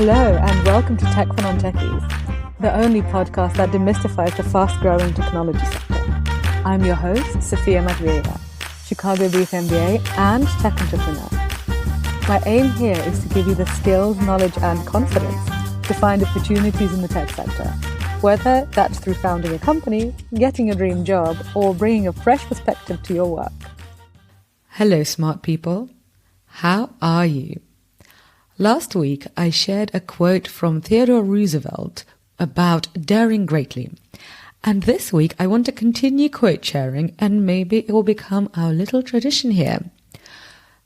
Hello and welcome to Tech for Non-Techies, the only podcast that demystifies the fast-growing technology sector. I'm your host, Sophia Matveeva, Chicago-based MBA and tech entrepreneur. My aim here is to give you the skills, knowledge and confidence to find opportunities in the tech sector, whether that's through founding a company, getting a dream job, or bringing a fresh perspective to your work. Hello, smart people. How are you? Last week, I shared a quote from Theodore Roosevelt about daring greatly. And this week, I want to continue quote sharing, and maybe it will become our little tradition here.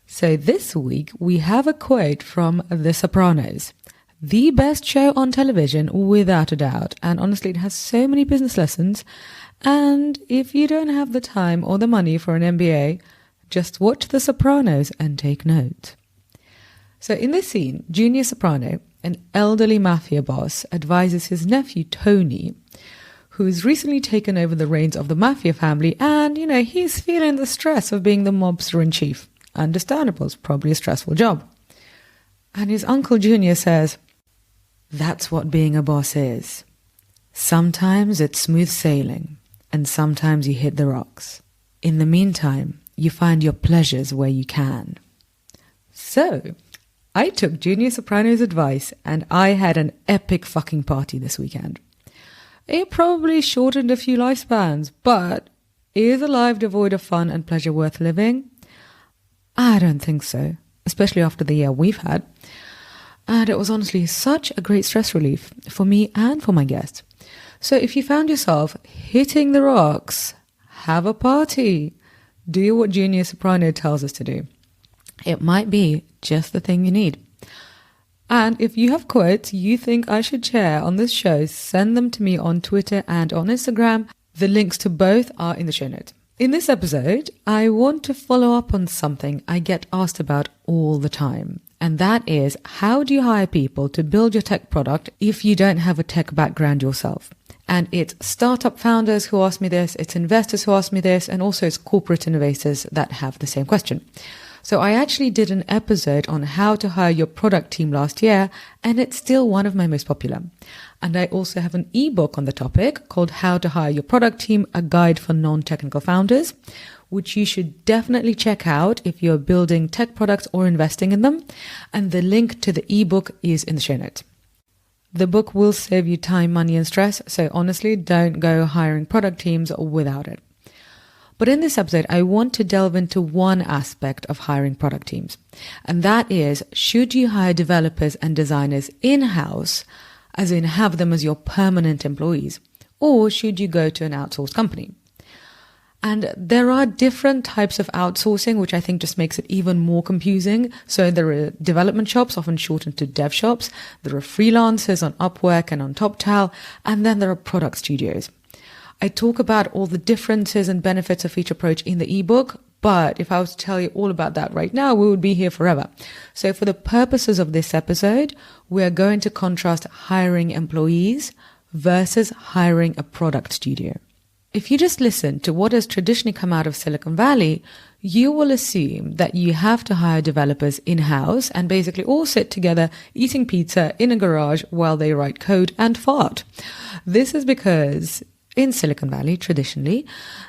So this week, we have a quote from The Sopranos, the best show on television without a doubt. And honestly, it has so many business lessons. And if you don't have the time or the money for an MBA, just watch The Sopranos and take note. So in this scene, Junior Soprano, an elderly mafia boss, advises his nephew Tony, who's recently taken over the reins of the mafia family, and, he's feeling the stress of being the mobster in chief. Understandable, it's probably a stressful job. And his uncle Junior says, "That's what being a boss is. Sometimes it's smooth sailing, and sometimes you hit the rocks. In the meantime, you find your pleasures where you can." So, I took Junior Soprano's advice and I had an epic fucking party this weekend. It probably shortened a few lifespans, but is a life devoid of fun and pleasure worth living? I don't think so, especially after the year we've had. And it was honestly such a great stress relief for me and for my guests. So if you found yourself hitting the rocks, have a party. Do what Junior Soprano tells us to do. It might be just the thing you need. And if you have quotes you think I should share on this show, send them to me on Twitter and on Instagram. The links to both are in the show notes. In this episode, I want to follow up on something I get asked about all the time. And that is, how do you hire people to build your tech product if you don't have a tech background yourself? And it's startup founders who ask me this, it's investors who ask me this, and also it's corporate innovators that have the same question. So I actually did an episode on how to hire your product team last year, and it's still one of my most popular. And I also have an ebook on the topic called How to Hire Your Product Team, a guide for non-technical founders, which you should definitely check out if you're building tech products or investing in them. And the link to the ebook is in the show notes. The book will save you time, money, and stress. So honestly, don't go hiring product teams without it. But in this episode, I want to delve into one aspect of hiring product teams. And that is, should you hire developers and designers in-house, as in have them as your permanent employees, or should you go to an outsourced company? And there are different types of outsourcing, which I think just makes it even more confusing. So there are development shops, often shortened to dev shops. There are freelancers on Upwork and on TopTal. And then there are product studios. I talk about all the differences and benefits of each approach in the ebook, but if I was to tell you all about that right now, we would be here forever. So for the purposes of this episode, we are going to contrast hiring employees versus hiring a product studio. If you just listen to what has traditionally come out of Silicon Valley, you will assume that you have to hire developers in-house and basically all sit together eating pizza in a garage while they write code and fart. This is because in Silicon Valley, traditionally,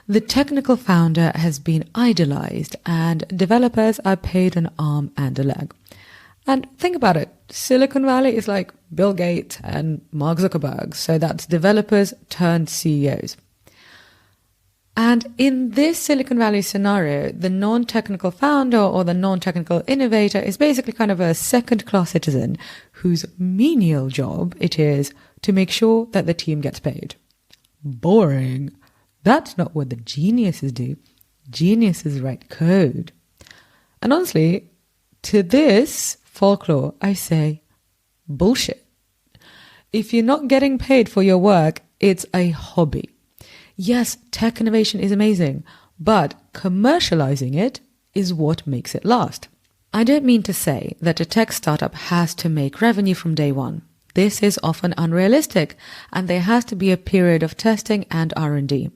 the technical founder has been idolized and developers are paid an arm and a leg. And think about it. Silicon Valley is like Bill Gates and Mark Zuckerberg. So that's developers turned CEOs. And in this Silicon Valley scenario, the non-technical founder or the non-technical innovator is basically kind of a second-class citizen whose menial job it is to make sure that the team gets paid. Boring. That's not what the geniuses do. Geniuses write code. And honestly, to this folklore, I say bullshit. If you're not getting paid for your work, it's a hobby. Yes, tech innovation is amazing, but commercializing it is what makes it last. I don't mean to say that a tech startup has to make revenue from day one. This is often unrealistic, and there has to be a period of testing and R&D.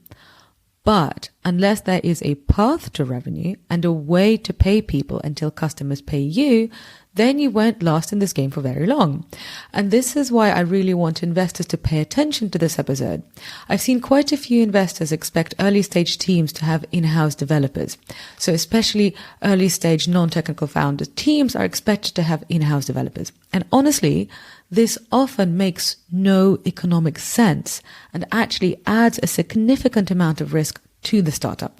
But unless there is a path to revenue and a way to pay people until customers pay you, then you won't last in this game for very long. And this is why I really want investors to pay attention to this episode. I've seen quite a few investors expect early stage teams to have in-house developers. So especially early stage non-technical founder teams are expected to have in-house developers. And honestly, this often makes no economic sense and actually adds a significant amount of risk to the startup.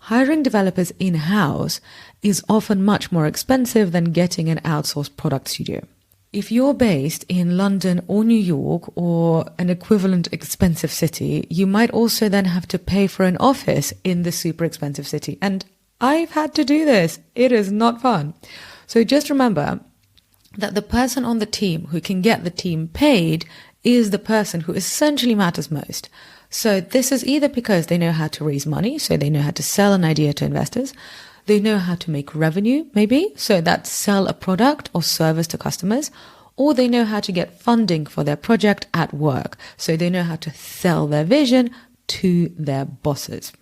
Hiring developers in-house is often much more expensive than getting an outsourced product studio. If you're based in London or New York or an equivalent expensive city, you might also then have to pay for an office in the super expensive city. And I've had to do this. It is not fun. So just remember that the person on the team who can get the team paid is the person who essentially matters most. So this is either because they know how to raise money, so they know how to sell an idea to investors. They know how to make revenue, maybe, so that's sell a product or service to customers. Or they know how to get funding for their project at work, so they know how to sell their vision to their bosses.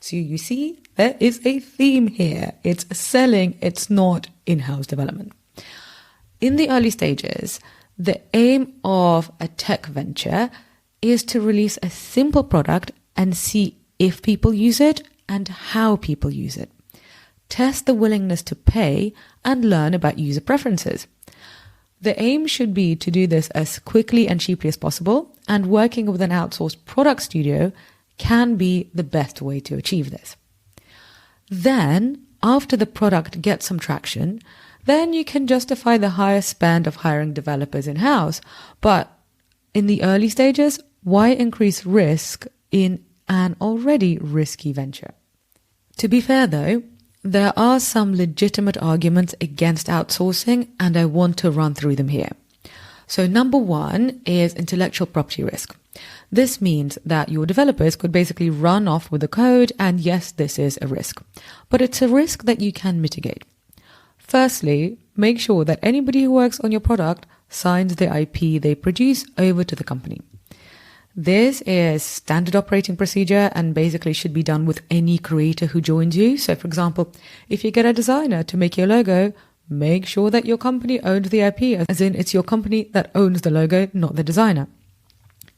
So you see, there is a theme here. It's selling, it's not in-house development. In the early stages, the aim of a tech venture is to release a simple product and see if people use it and how people use it. Test the willingness to pay and learn about user preferences. The aim should be to do this as quickly and cheaply as possible, and working with an outsourced product studio can be the best way to achieve this. Then, after the product gets some traction, then you can justify the higher spend of hiring developers in-house. But in the early stages, why increase risk in an already risky venture? To be fair though, there are some legitimate arguments against outsourcing, and I want to run through them here. So number one is intellectual property risk. This means that your developers could basically run off with the code, and yes, this is a risk. But it's a risk that you can mitigate. Firstly, make sure that anybody who works on your product signs the IP they produce over to the company. This is standard operating procedure and basically should be done with any creator who joins you. So for example, if you get a designer to make your logo, make sure that your company owns the IP, as in it's your company that owns the logo, not the designer.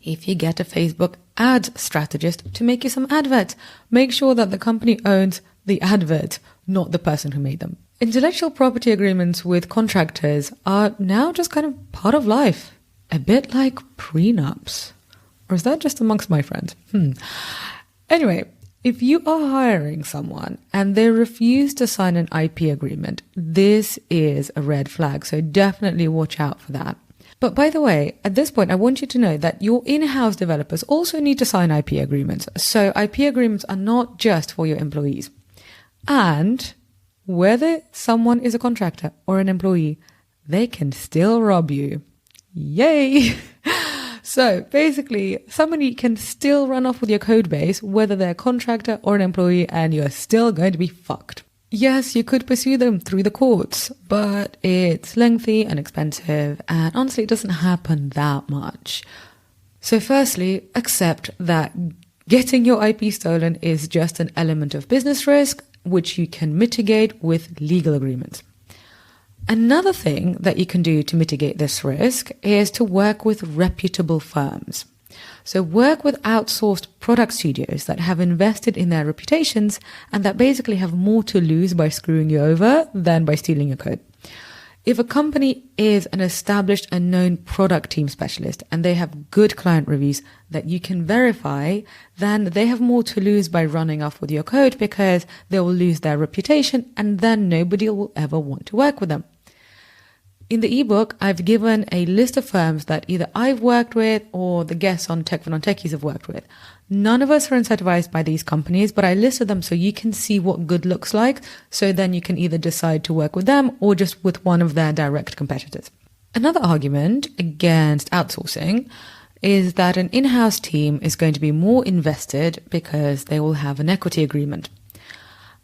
If you get a Facebook ads strategist to make you some adverts, make sure that the company owns the advert, not the person who made them. Intellectual property agreements with contractors are now just kind of part of life, a bit like prenups. Or is that just amongst my friends? Anyway, if you are hiring someone and they refuse to sign an IP agreement, this is a red flag. So definitely watch out for that. But by the way, at this point, I want you to know that your in-house developers also need to sign IP agreements. So IP agreements are not just for your employees. And whether someone is a contractor or an employee, they can still rob you. Yay! So basically, somebody can still run off with your code base, whether they're a contractor or an employee, and you're still going to be fucked. Yes, you could pursue them through the courts, but it's lengthy and expensive, and honestly, it doesn't happen that much. So firstly, accept that getting your IP stolen is just an element of business risk, which you can mitigate with legal agreements. Another thing that you can do to mitigate this risk is to work with reputable firms. So work with outsourced product studios that have invested in their reputations and that basically have more to lose by screwing you over than by stealing your code. If a company is an established and known product team specialist and they have good client reviews that you can verify, then they have more to lose by running off with your code because they will lose their reputation and then nobody will ever want to work with them. In the ebook, I've given a list of firms that either I've worked with or the guests on Tech for Non-Techies have worked with. None of us are incentivized by these companies, but I listed them so you can see what good looks like. So then you can either decide to work with them or just with one of their direct competitors. Another argument against outsourcing is that an in-house team is going to be more invested because they will have an equity agreement.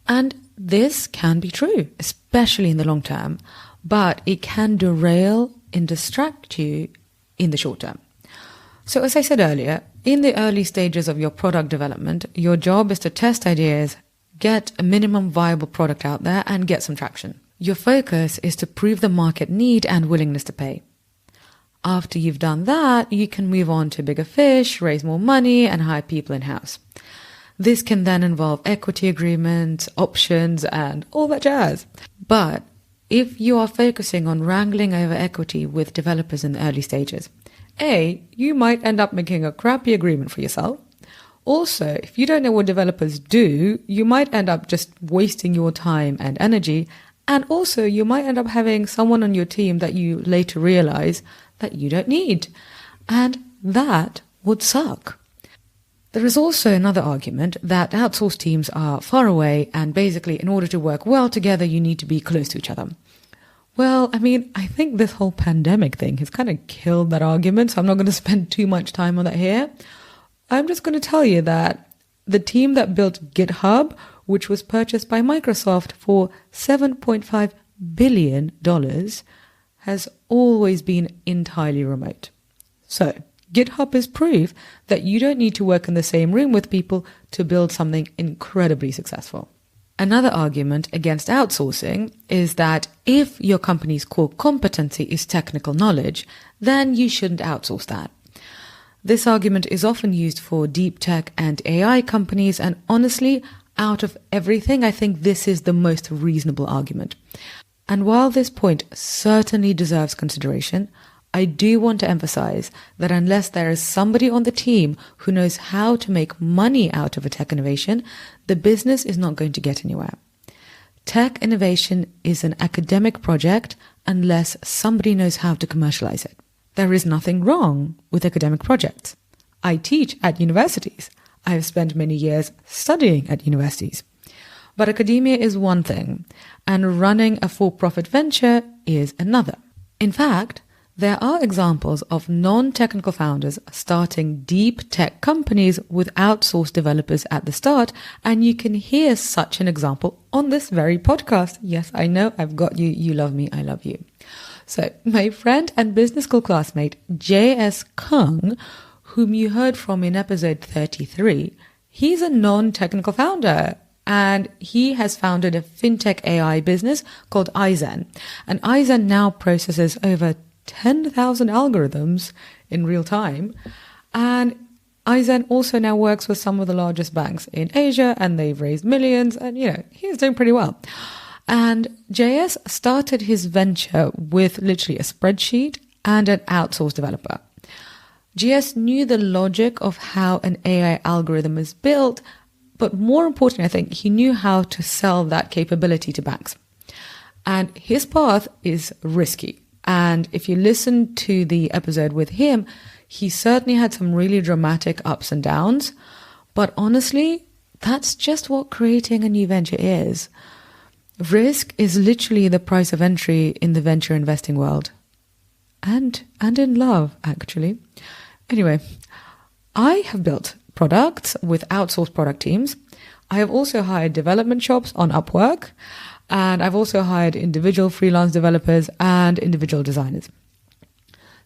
And this can be true, especially in the long term. But it can derail and distract you in the short term. So as I said earlier, in the early stages of your product development, your job is to test ideas, get a minimum viable product out there and get some traction. Your focus is to prove the market need and willingness to pay. After you've done that, you can move on to bigger fish, raise more money, and hire people in-house. This can then involve equity agreements, options, and all that jazz. But if you are focusing on wrangling over equity with developers in the early stages, A, you might end up making a crappy agreement for yourself. Also, if you don't know what developers do, you might end up just wasting your time and energy. And also, you might end up having someone on your team that you later realize that you don't need. And that would suck. There is also another argument that outsourced teams are far away and basically in order to work well together, you need to be close to each other. Well, I think this whole pandemic thing has kind of killed that argument, so I'm not going to spend too much time on that here. I'm just going to tell you that the team that built GitHub, which was purchased by Microsoft for $7.5 billion, has always been entirely remote. So, GitHub is proof that you don't need to work in the same room with people to build something incredibly successful. Another argument against outsourcing is that if your company's core competency is technical knowledge, then you shouldn't outsource that. This argument is often used for deep tech and AI companies, and honestly, out of everything, I think this is the most reasonable argument. And while this point certainly deserves consideration, I do want to emphasize that unless there is somebody on the team who knows how to make money out of a tech innovation, the business is not going to get anywhere. Tech innovation is an academic project unless somebody knows how to commercialize it. There is nothing wrong with academic projects. I teach at universities. I have spent many years studying at universities. But academia is one thing, and running a for-profit venture is another. In fact, there are examples of non-technical founders starting deep tech companies with outsourced developers at the start, and you can hear such an example on this very podcast. Yes, I know, I've got you. You love me, I love you. So, my friend and business school classmate, J.S. Kung, whom you heard from in episode 33, he's a non-technical founder. And he has founded a fintech AI business called iZen. And iZen now processes over 10,000 algorithms in real time. And iZen also now works with some of the largest banks in Asia, and they've raised millions, and he's doing pretty well. And JS started his venture with literally a spreadsheet and an outsourced developer. JS knew the logic of how an AI algorithm is built, but more importantly, I think he knew how to sell that capability to banks. And his path is risky. And if you listen to the episode with him, he certainly had some really dramatic ups and downs. But honestly, that's just what creating a new venture is. Risk is literally the price of entry in the venture investing world. And in love, actually. Anyway, I have built products with outsourced product teams. I have also hired development shops on Upwork, and I've also hired individual freelance developers and individual designers.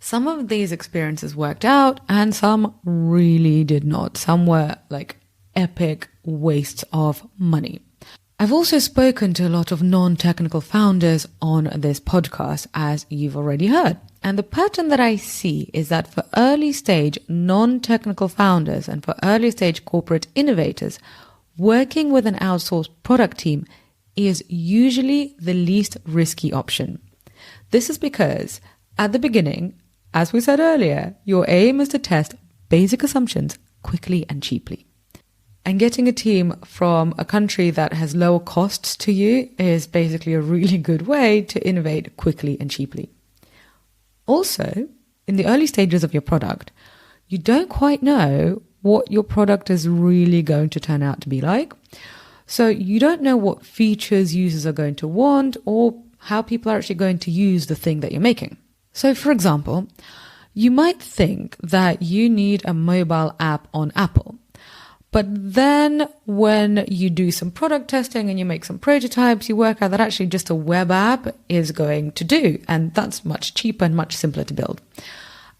Some of these experiences worked out and some really did not. Some were like epic wastes of money. I've also spoken to a lot of non-technical founders on this podcast, as you've already heard. And the pattern that I see is that for early stage non-technical founders and for early stage corporate innovators, working with an outsourced product team is usually the least risky option. This is because at the beginning, as we said earlier, your aim is to test basic assumptions quickly and cheaply. And getting a team from a country that has lower costs to you is basically a really good way to innovate quickly and cheaply. Also, in the early stages of your product, you don't quite know what your product is really going to turn out to be like. So you don't know what features users are going to want or how people are actually going to use the thing that you're making. So for example, you might think that you need a mobile app on Apple. But then when you do some product testing and you make some prototypes, you work out that actually just a web app is going to do. And that's much cheaper and much simpler to build.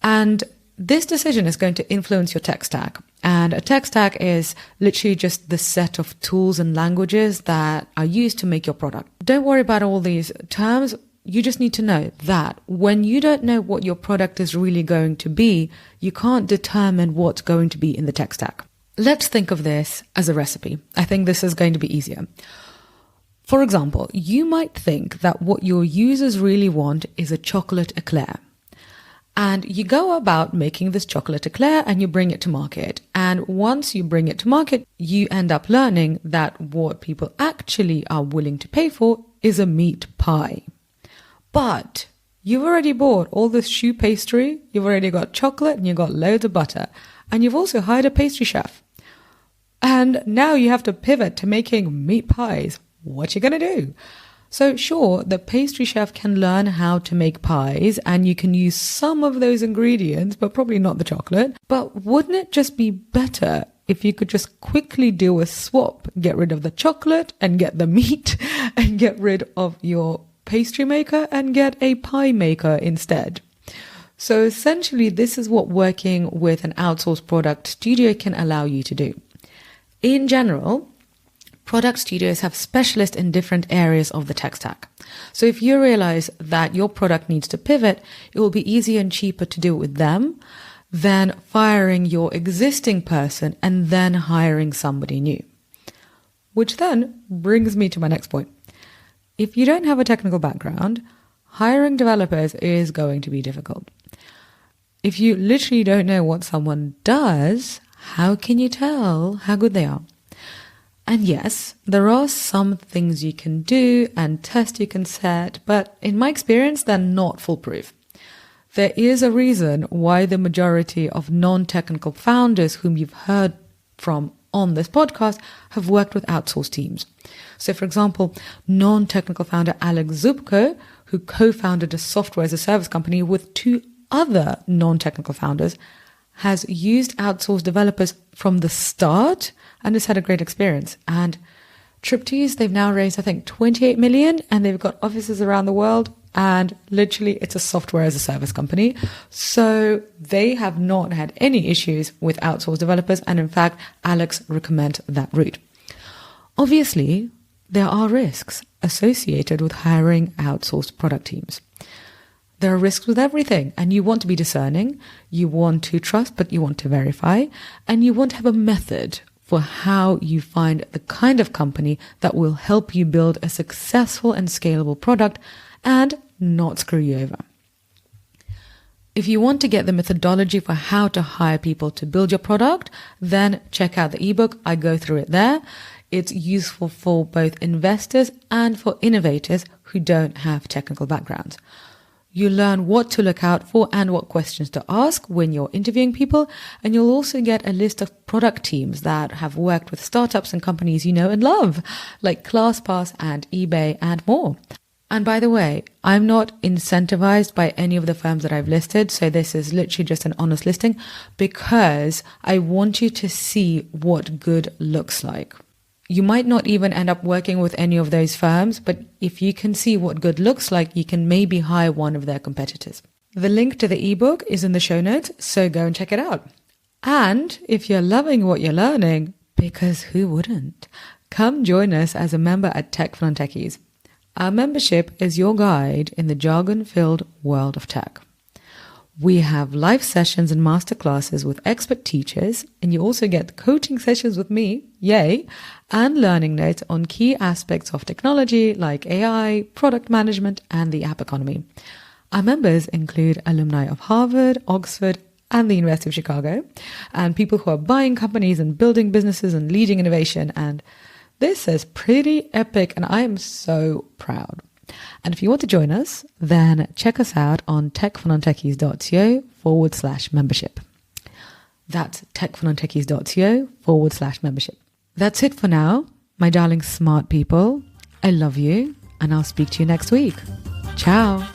And This decision is going to influence your tech stack. And a tech stack is literally just the set of tools and languages that are used to make your product. Don't worry about all these terms. You just need to know that when you don't know what your product is really going to be, you can't determine what's going to be in the tech stack. Let's think of this as a recipe. I think this is going to be easier. For example, you might think that what your users really want is a chocolate eclair. And you go about making this chocolate eclair and you bring it to market. And once you bring it to market, you end up learning that what people actually are willing to pay for is a meat pie. But you've already bought all this choux pastry, you've already got chocolate, and you've got loads of butter. And you've also hired a pastry chef. And now you have to pivot to making meat pies. What you gonna do? So sure, the pastry chef can learn how to make pies and you can use some of those ingredients, but probably not the chocolate. But wouldn't it just be better if you could just quickly do a swap, get rid of the chocolate and get the meat and get rid of your pastry maker and get a pie maker instead? So essentially, this is what working with an outsourced product studio can allow you to do. In general, product studios have specialists in different areas of the tech stack. So if you realize that your product needs to pivot, it will be easier and cheaper to do it with them than firing your existing person and then hiring somebody new. Which then brings me to my next point. If you don't have a technical background, hiring developers is going to be difficult. If you literally don't know what someone does, how can you tell how good they are? And yes, there are some things you can do and tests you can set, but in my experience, they're not foolproof. There is a reason why the majority of non-technical founders whom you've heard from on this podcast have worked with outsourced teams. So for example, non-technical founder Alex Zubko, who co-founded a software as a service company with two other non-technical founders, has used outsourced developers from the start and has had a great experience. And Triptease, they've now raised, I think, 28 million and they've got offices around the world and literally it's a software as a service company. So they have not had any issues with outsourced developers. And in fact, Alex recommends that route. Obviously, there are risks associated with hiring outsourced product teams. There are risks with everything and you want to be discerning, you want to trust, but you want to verify, and you want to have a method for how you find the kind of company that will help you build a successful and scalable product and not screw you over. If you want to get the methodology for how to hire people to build your product, then check out the ebook. I go through it there. It's useful for both investors and for innovators who don't have technical backgrounds. You learn what to look out for and what questions to ask when you're interviewing people. And you'll also get a list of product teams that have worked with startups and companies you know and love, like ClassPass and eBay and more. And by the way, I'm not incentivized by any of the firms that I've listed. So this is literally just an honest listing because I want you to see what good looks like. You might not even end up working with any of those firms, but if you can see what good looks like, you can maybe hire one of their competitors. The link to the ebook is in the show notes, so go and check it out. And if you're loving what you're learning, because who wouldn't, come join us as a member at Tech for Non-Techies. Our membership is your guide in the jargon-filled world of tech. We have live sessions and masterclasses with expert teachers, and you also get coaching sessions with me, yay, and learning notes on key aspects of technology like AI, product management, and the app economy. Our members include alumni of Harvard, Oxford, and the University of Chicago, and people who are buying companies and building businesses and leading innovation. And this is pretty epic, and I am so proud. And if you want to join us, then check us out on techfornontechies.co/membership. That's techfornontechies.co/membership. That's it for now, my darling smart people. I love you, and I'll speak to you next week. Ciao.